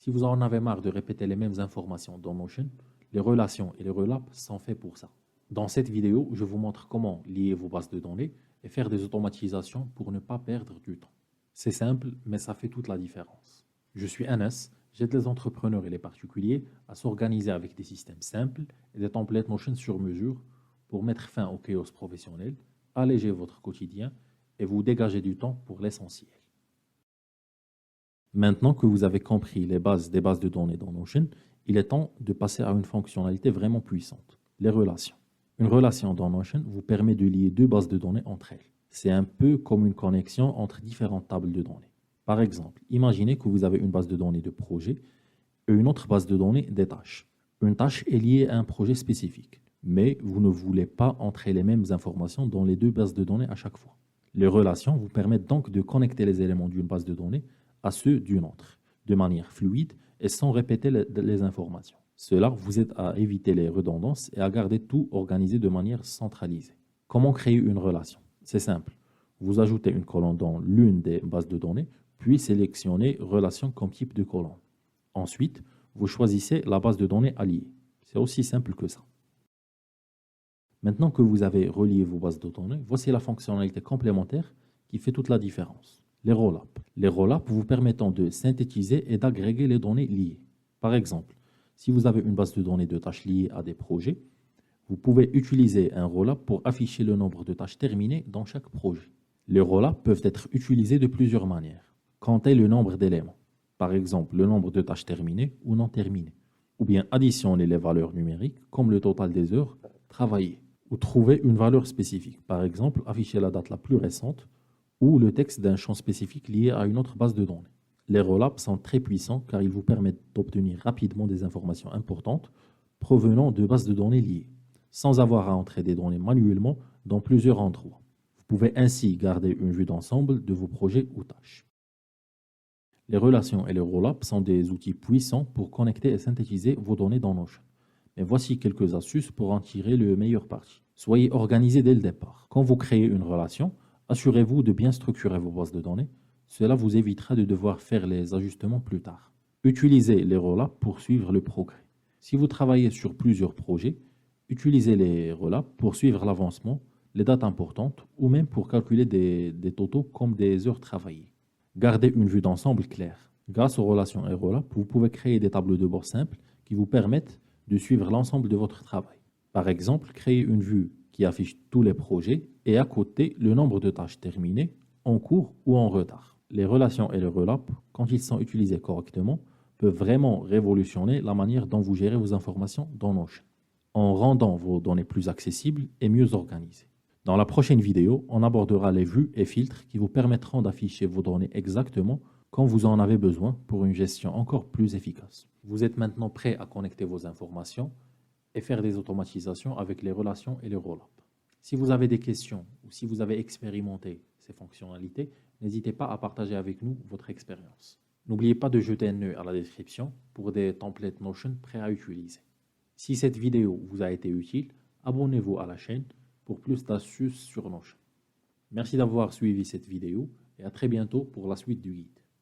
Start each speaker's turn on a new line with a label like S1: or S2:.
S1: Si vous en avez marre de répéter les mêmes informations dans Notion, les relations et les relapes sont faits pour ça. Dans cette vidéo, je vous montre comment lier vos bases de données et faire des automatisations pour ne pas perdre du temps. C'est simple, mais ça fait toute la différence. Je suis Anas, j'aide les entrepreneurs et les particuliers à s'organiser avec des systèmes simples et des templates Notion sur mesure pour mettre fin au chaos professionnel, alléger votre quotidien et vous dégager du temps pour l'essentiel. Maintenant que vous avez compris les bases des bases de données dans Notion, il est temps de passer à une fonctionnalité vraiment puissante, les relations. Une relation dans Notion vous permet de lier deux bases de données entre elles. C'est un peu comme une connexion entre différentes tables de données. Par exemple, imaginez que vous avez une base de données de projet et une autre base de données des tâches. Une tâche est liée à un projet spécifique, mais vous ne voulez pas entrer les mêmes informations dans les deux bases de données à chaque fois. Les relations vous permettent donc de connecter les éléments d'une base de données à ceux d'une autre, de manière fluide et sans répéter les informations. Cela vous aide à éviter les redondances et à garder tout organisé de manière centralisée. Comment créer une relation? C'est simple. Vous ajoutez une colonne dans l'une des bases de données, puis sélectionnez Relation comme type de colonne. Ensuite, vous choisissez la base de données alliée. C'est aussi simple que ça. Maintenant que vous avez relié vos bases de données, voici la fonctionnalité complémentaire qui fait toute la différence. Les rollups. Les rollups vous permettant de synthétiser et d'agréger les données liées. Par exemple, si vous avez une base de données de tâches liées à des projets, vous pouvez utiliser un rollup pour afficher le nombre de tâches terminées dans chaque projet. Les rollups peuvent être utilisés de plusieurs manières. Compter le nombre d'éléments, par exemple le nombre de tâches terminées ou non terminées, ou bien additionner les valeurs numériques comme le total des heures travaillées, ou trouver une valeur spécifique, par exemple afficher la date la plus récente ou le texte d'un champ spécifique lié à une autre base de données. Les rollups sont très puissants car ils vous permettent d'obtenir rapidement des informations importantes provenant de bases de données liées, sans avoir à entrer des données manuellement dans plusieurs endroits. Vous pouvez ainsi garder une vue d'ensemble de vos projets ou tâches. Les relations et les rollups sont des outils puissants pour connecter et synthétiser vos données dans Notion. Mais voici quelques astuces pour en tirer le meilleur parti. Soyez organisé dès le départ. Quand vous créez une relation, assurez-vous de bien structurer vos bases de données. Cela vous évitera de devoir faire les ajustements plus tard. Utilisez les rollups pour suivre le progrès. Si vous travaillez sur plusieurs projets, utilisez les rollups pour suivre l'avancement, les dates importantes ou même pour calculer des totaux comme des heures travaillées. Gardez une vue d'ensemble claire. Grâce aux relations et rollups, vous pouvez créer des tableaux de bord simples qui vous permettent de suivre l'ensemble de votre travail. Par exemple, créez une vue qui affiche tous les projets et à côté le nombre de tâches terminées, en cours ou en retard. Les relations et les rollups, quand ils sont utilisés correctement, peuvent vraiment révolutionner la manière dont vous gérez vos informations dans Notion, en rendant vos données plus accessibles et mieux organisées. Dans la prochaine vidéo, on abordera les vues et filtres qui vous permettront d'afficher vos données exactement quand vous en avez besoin pour une gestion encore plus efficace. Vous êtes maintenant prêt à connecter vos informations et faire des automatisations avec les relations et les rollups. Si vous avez des questions ou si vous avez expérimenté ces fonctionnalités, n'hésitez pas à partager avec nous votre expérience. N'oubliez pas de jeter un œil à la description pour des templates Notion prêts à utiliser. Si cette vidéo vous a été utile, abonnez-vous à la chaîne pour plus d'astuces sur Notion. Merci d'avoir suivi cette vidéo et à très bientôt pour la suite du guide.